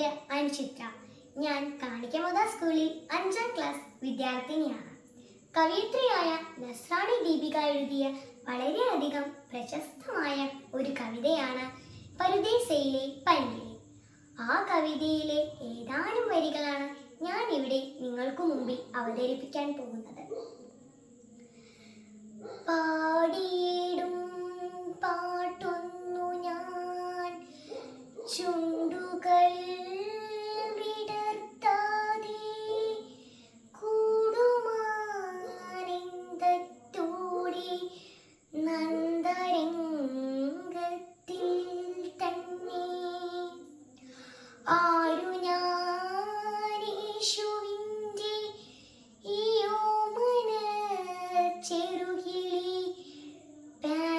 പേര് അനുചിത്ര. ഞാൻ കാണിക്കമുദ സ്കൂളിൽ 5ാം ക്ലാസ് വിദ്യാർത്ഥിനിയാണ്. കവയിത്രിയായ നസ്രാണി ദീപിക എഴുതിയ വളരെയധികം പ്രശസ്തമായ ഒരു കവിതയാണ് പരുദീസയിലെ പൈങ്കിളി. ആ കവിതയിലെ ഏതാനും വരികളാണ് ഞാൻ ഇവിടെ നിങ്ങൾക്ക് മുമ്പിൽ അവതരിപ്പിക്കാൻ പോകുന്നത്. പാടിയിടും പാട്ടൊന്നു ഞാൻ ചുണ്ടുകൾ വിടർത്താതെ കൂടുമാനെന്തോടെ നന്ദരംഗത്തിൽ തന്നെ ആരു ഞാനീശുവിൻ്റെ ഈ ഓമന ചെറുകിളി പാരഡൈസിലാണെൻ്റെ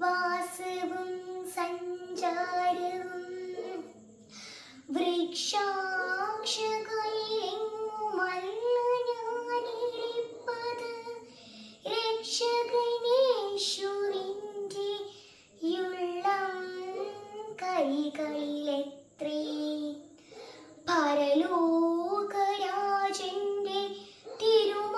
വാസവും സഞ്ചാരവും വൃക്ഷാക്ഷകയിലെങ്ങുമല്ല ഞാനിരിപ്പത് രക്ഷകനേശുവിൻ്റെ യുള്ളം കൈകളിലെത്രേ പരലോകരാജന്റെ തിരുമാറിടത്തിലൻ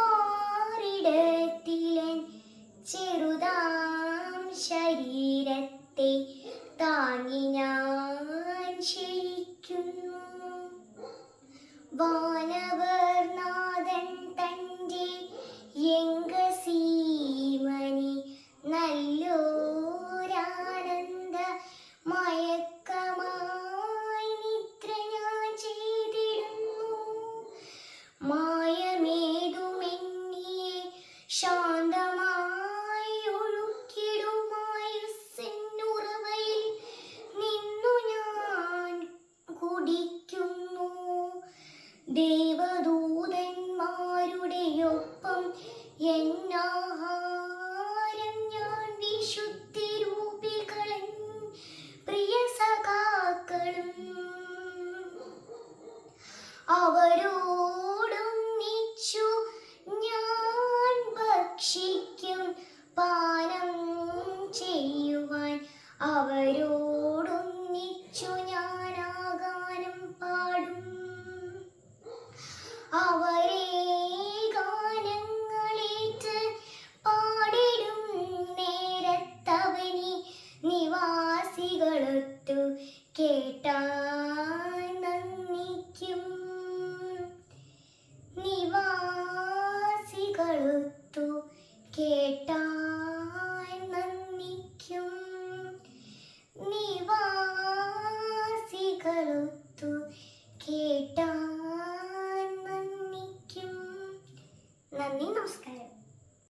ചെറുതാം ശരീരത്തെ താങ്ങി ഞാൻ ശയിക്കുന്നു. വാനവർനാഥൻ തൻ്റെ യംഗസീമനി നല്ലോരാനന്ദ മയക്കമായി നിദ്ര ഞാൻ ചെയ്തിടുന്നു. മായമേതുമെന്നിയെ ശാന്തമായി ഒഴുക്കിടുമായുസ്സെന്നുറവയിൽ നിന്നു ഞാൻ കുടിക്കുന്നു. ദേവദൂതന്മാരുടെയൊപ്പം എന്നാഹാരം ഞാൻ വിശുദ്ധരൂപികളൻ പ്രിയ സഖാക്കളും അവരോടൊന്നിച്ചു ഞാൻ ഭക്ഷിക്കും പാനം ചെയ്യുവാൻ അവരോടൊന്നിച്ചു ഞാൻ ആഗാനം പാടും. അവരെ ഗാനങ്ങളേറ്റ് പാടിടും നേരത്തവനി നിവാസികളൊത്തു കേട്ടാൻ നന്ദിക്കും. നിവാസികളൊത്തു കേട്ടാൻ നന്ദിക്കും. നിവാസികളൊത്തു കേട്ടാൻ നന്ദിക്കും. നന്ദി, നമസ്കാരം.